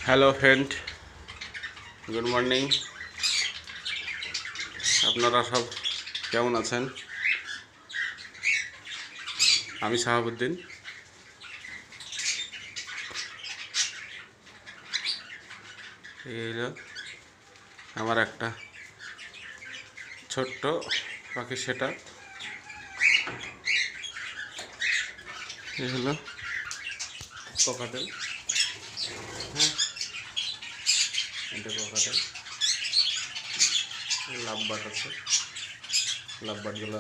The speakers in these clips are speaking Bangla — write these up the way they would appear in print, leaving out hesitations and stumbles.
Hello friend, good morning. আপনারা সব কেমন আছেন? আমি শাহাবুদ্দিন। এই হলো আমার একটা ছোট্ট পাখি সেটা। এই হলো ককাটেল। হ্যাঁ, এটা ককাটেল। লাভবার্ড আছে, লাভবার্ডগুলো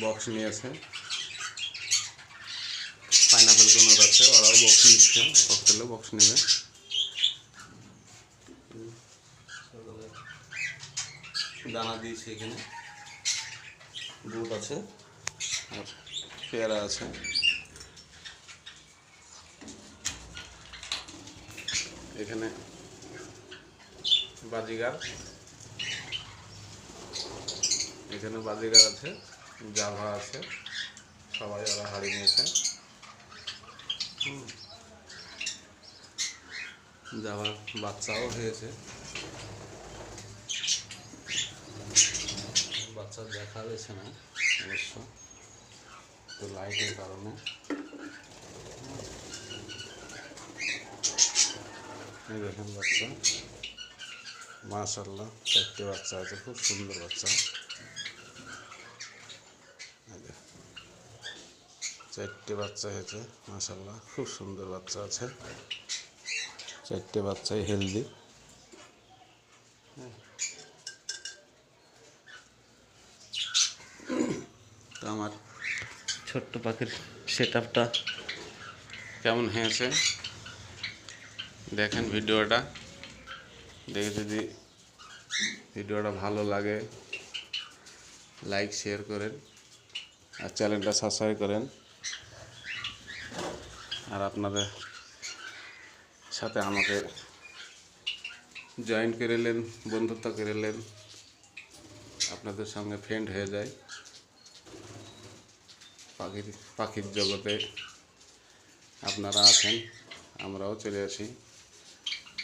বক্স নিয়েছে। পাইনাপেল কোনো আছে, ওরাও বক্স নিচ্ছে, ককটেলও বক্স নেবে। দানা দিয়েছে, এখানে বুট আছে আর পেয়ারা আছে। এখানে বাজিগার, এখানে বাজিগার আছে, জাভা আছে, সবাই ওরা হারিয়ে নিয়েছে। জাভার বাচ্চাও হয়েছে, বাচ্চা দেখা যাচ্ছে না অবশ্য, তো লাইটের কারণে। এই দেখেন বাচ্চা, মাশাআল্লাহ, 4টে বাচ্চা আছে, খুব সুন্দর বাচ্চা। 4টে বাচ্চা হয়েছে, মাশাআল্লাহ, খুব সুন্দর বাচ্চা আছে। 4টে বাচ্চাই হেলদি। তো আমার ছোট্ট পাখির সেট আপটা কেমন হয়েছে দেখেন ভিডিওটা। দেখে যদি ভিডিওটা ভালো লাগে লাইক শেয়ার করেন আর চ্যানেলটা সাবস্ক্রাইব করেন। আর আপনাদের সাথে আমাকে জয়েন করে নেন, বন্ধুত্ব করে নেন, আপনাদের সঙ্গে ফ্রেন্ড হয়ে যায়। পাখির জগতে আপনারা আছেন, আমরাও চলে আসি।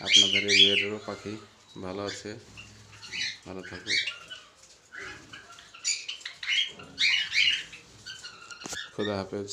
আপনাদের এরিয়ারও পাখি ভালো আছে, ভালো থাকুক। খুদা হাফেজ।